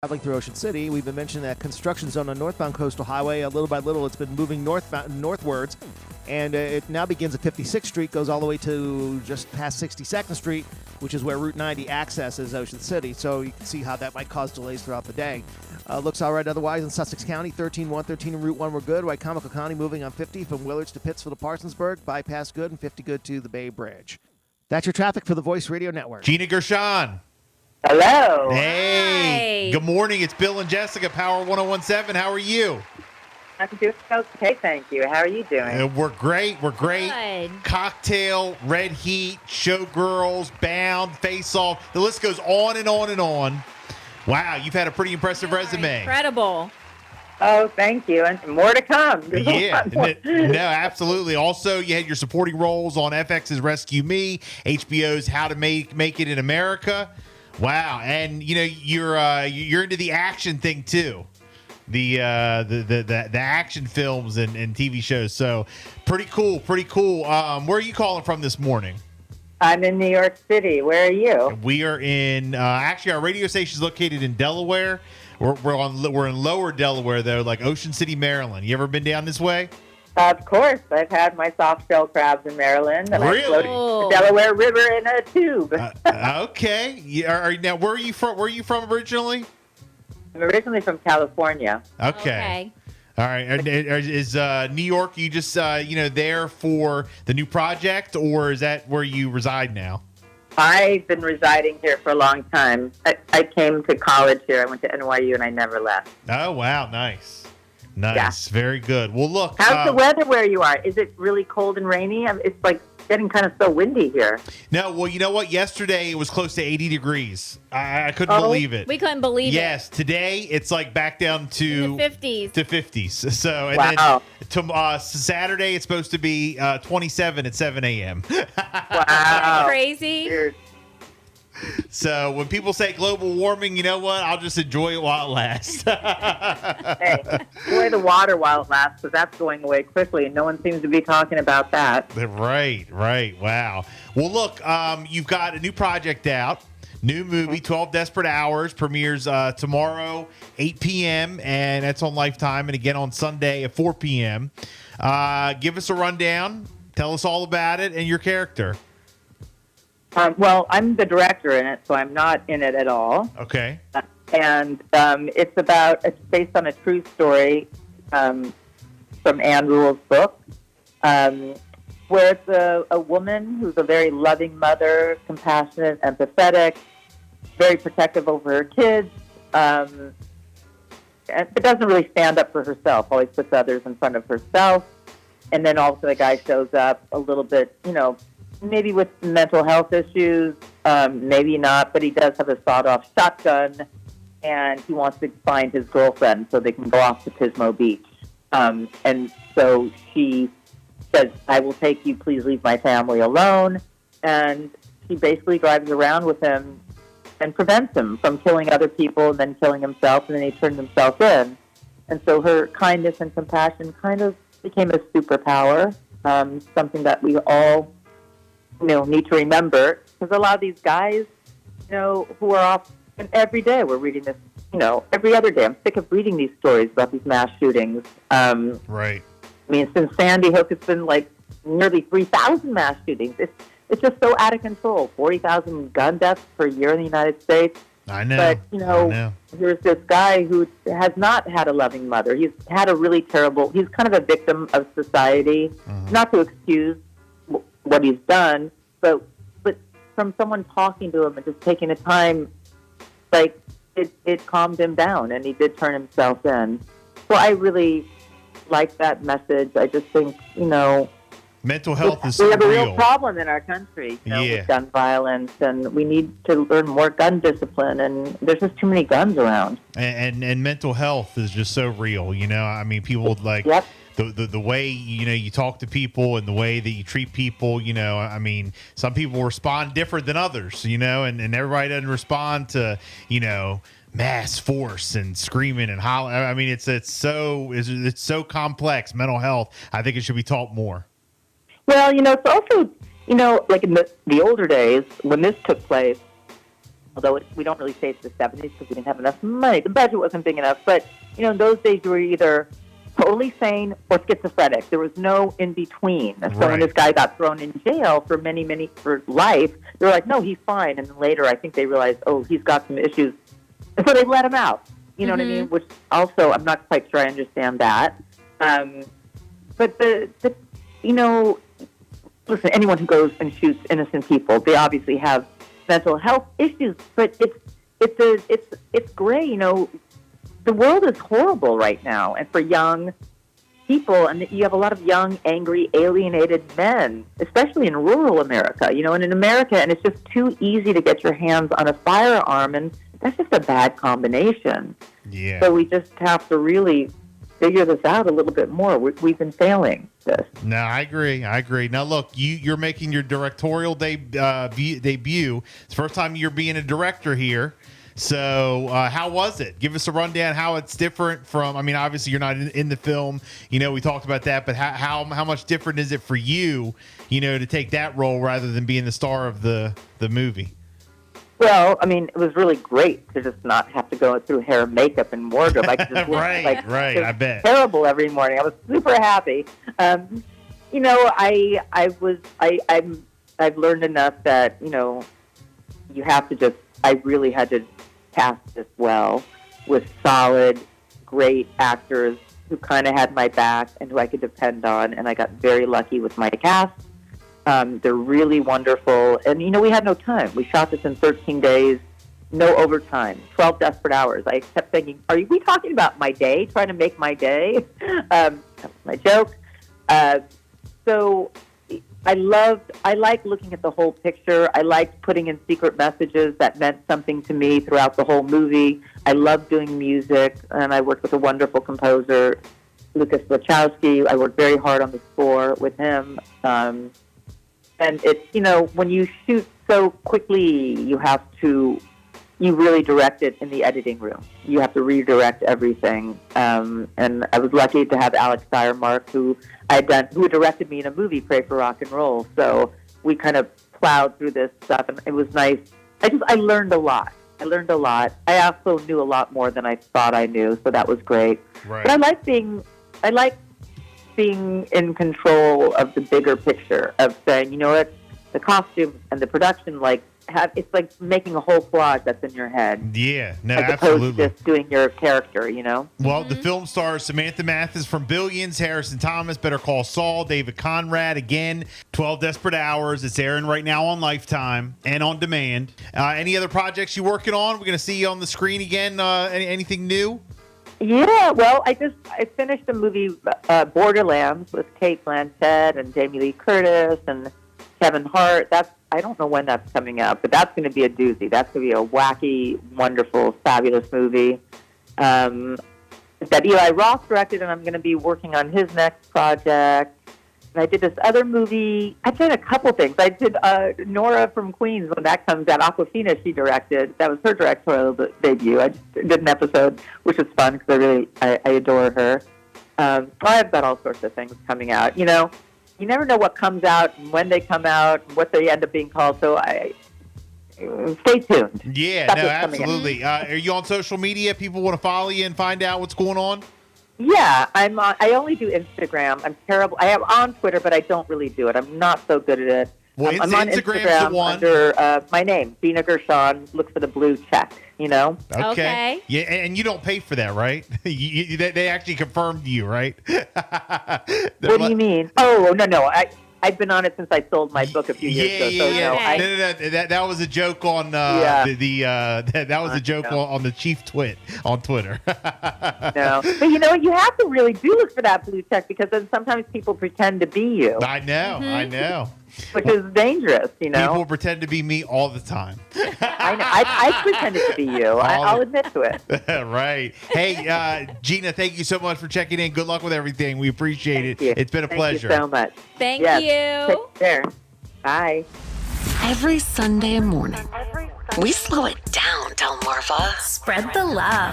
Traveling through Ocean City, we've been mentioning that construction zone on northbound Coastal Highway. Little by little, it's been moving northwards, and it now begins at 56th Street, goes all the way to just past 62nd Street, which is where Route 90 accesses Ocean City. So you can see how that might cause delays throughout the day. Looks all right otherwise in Sussex County. 13, 113 and Route 1 were good. Wycomico County moving on 50 from Willards to Pittsfield to Parsonsburg. Bypass good and 50 good to the Bay Bridge. That's your traffic for the Voice Radio Network. Gina Gershon. Hello. Hey. Hi. Good morning. It's Bill and Jessica, Power 1017. How are you? I'm doing okay, thank you. How are you doing? We're great. We're great. Good. Cocktail, Red Heat, Showgirls, Bound, Face Off. The list goes on and on and on. Wow, you've had a pretty impressive resume. Incredible. Oh, thank you. And more to come. Yeah, no, absolutely. Also, you had your supporting roles on FX's Rescue Me, HBO's How to Make It in America. Wow, and you know you're into the action thing too, the action films and TV shows. So pretty cool. Where are you calling from this morning? I'm in New York City. Where are you? We are in actually our radio station is located in Delaware. We're in Lower Delaware though, like Ocean City, Maryland. You ever been down this way? Of course. I've had my soft shell crabs in Maryland, and Really? I floated the Delaware River in a tube. Okay. Now, where are you from? Where are you from originally? I'm originally from California. Okay. All right. Is New York? You just there for the new project, or is that where you reside now? I've been residing here for a long time. I came to college here. I went to NYU, and I never left. Oh wow, nice, very good. Well, look, How's the weather where you are? Is it really cold and rainy? It's like getting kind of so windy here. No, well, you know what? Yesterday it was close to 80 degrees. I couldn't believe it. We couldn't believe it. Yes, today it's like back down to the 50s. To 50s. So, and wow. then Saturday it's supposed to be 27 at 7 a.m. Wow. Crazy. Weird. So when people say global warming, you know what? I'll just enjoy it while it lasts. Hey, enjoy the water while it lasts, because that's going away quickly, and no one seems to be talking about that. Right. Wow. Well, look, you've got a new project out. New movie, 12 Desperate Hours, premieres tomorrow, 8 p.m., and that's on Lifetime, and again on Sunday at 4 p.m. Give us a rundown. Tell us all about it and your character. Well, I'm the director in it, so I'm not in it at all. Okay. And it's based on a true story from Anne Rule's book, where it's a woman who's a very loving mother, compassionate, empathetic, very protective over her kids, but doesn't really stand up for herself, always puts others in front of herself. And then also the guy shows up a little bit, maybe with mental health issues, maybe not, but he does have a sawed-off shotgun, and he wants to find his girlfriend so they can go off to Pismo Beach. And so she says, I will take you, please leave my family alone. And she basically drives around with him and prevents him from killing other people and then killing himself, and then he turns himself in. And so her kindness and compassion kind of became a superpower, something that we all need to remember, because a lot of these guys, who are off, and every day we're reading this, every other day. I'm sick of reading these stories about these mass shootings. Right. I mean, since Sandy Hook, it's been like nearly 3,000 mass shootings. It's just so out of control. 40,000 gun deaths per year in the United States. I know. But, I know. Here's this guy who has not had a loving mother. He's had a really terrible, he's kind of a victim of society, not to excuse what he's done, but from someone talking to him and just taking the time, like, it calmed him down, and he did turn himself in. So I really like that message. I just think, mental health is we have a real. real problem in our country, Yeah. with gun violence, and we need to learn more gun discipline, and there's just too many guns around. And mental health is just so real, I mean, people like Yep. the way, you talk to people and the way that you treat people, I mean, some people respond different than others, and everybody doesn't respond to, mass force and screaming and hollering. I mean, it's so complex, mental health. I think it should be taught more. Well, it's also, like in the older days when this took place, although we don't really say it's the 70s because we didn't have enough money. The budget wasn't big enough. But, in those days you were either totally sane or schizophrenic. There was no in between. So when this guy got thrown in jail for for life, they were like, no, he's fine. And then later I think they realized, oh, he's got some issues. And so they let him out. You know what I mean? Which also, I'm not quite sure I understand that. But listen, anyone who goes and shoots innocent people, they obviously have mental health issues. But it's gray. The world is horrible right now, and for young people, and you have a lot of young, angry, alienated men, especially in rural America. And in America, and it's just too easy to get your hands on a firearm, and that's just a bad combination. Yeah. So we just have to really figure this out a little bit more. We've been failing this. No, I agree. Now, look, you're making your directorial debut. It's the first time you're being a director here. So how was it? Give us a rundown how it's different from, obviously you're not in the film. We talked about that, but how much different is it for you, to take that role rather than being the star of the movie? Well, it was really great to just not have to go through hair, makeup, and wardrobe. I could just right. I bet. Terrible every morning. I was super happy. I've learned enough that you have to just. I really had to cast this well with solid, great actors who kind of had my back and who I could depend on, and I got very lucky with my cast. They're really wonderful. And, we had no time. We shot this in 13 days, no overtime, 12 desperate hours. I kept thinking, are we talking about my day, trying to make my day? That was my joke. So I liked looking at the whole picture. I liked putting in secret messages that meant something to me throughout the whole movie. I loved doing music, and I worked with a wonderful composer, Lucas Wachowski. I worked very hard on the score with him. And it's, when you shoot so quickly, you really direct it in the editing room. You have to redirect everything. And I was lucky to have Alex Steyermark, who had directed me in a movie, Pray for Rock and Roll. So we kind of plowed through this stuff, and it was nice. I learned a lot. I also knew a lot more than I thought I knew, so that was great. Right. But I like being in control of the bigger picture of saying, the costume and the production, it's like making a whole collage that's in your head. Yeah, no, as absolutely. Opposed to just doing your character, Well, the film stars Samantha Mathis from Billions, Harrison Thomas, Better Call Saul, David Conrad, again, 12 Desperate Hours. It's airing right now on Lifetime and on demand. Any other projects you working on? We're going to see you on the screen again. Anything new? Yeah, well, I finished the movie Borderlands with Kate Blanchett and Jamie Lee Curtis and Kevin Hart. I don't know when that's coming out, but that's going to be a doozy. That's going to be a wacky, wonderful, fabulous movie that Eli Roth directed, and I'm going to be working on his next project. And I did this other movie. I did a couple things. I did Nora from Queens when that comes out. Aquafina, she directed. That was her directorial debut. I just did an episode, which was fun because I adore her. I've got all sorts of things coming out. You never know what comes out and when they come out and what they end up being called. So stay tuned. Yeah, Stuff no, is coming out. absolutely. Are you on social media? People want to follow you and find out what's going on? Yeah, I'm on. I only do Instagram. I'm terrible. I am on Twitter, but I don't really do it. I'm not so good at it. Well, I'm on Instagram's Instagram the one. under my name, Gina Gershon. Look for the blue check, Okay. Yeah, and you don't pay for that, right? They actually confirmed you, right? What do you mean? Oh, no. I've been on it since I sold my book a few years ago. Yeah. No, that was a joke on that was a joke on the chief twit on Twitter. No, but you have to really do look for that blue check because then sometimes people pretend to be you. I know. Which is dangerous, People pretend to be me all the time. I know. I pretended to be you. I'll admit to it. Right. Hey, Gina, thank you so much for checking in. Good luck with everything. We appreciate it. You. It's been a pleasure. Thank you so much. Thank Yes. you. Take care. Bye. Every Sunday morning, we slow it down, Delmarva. Spread the love.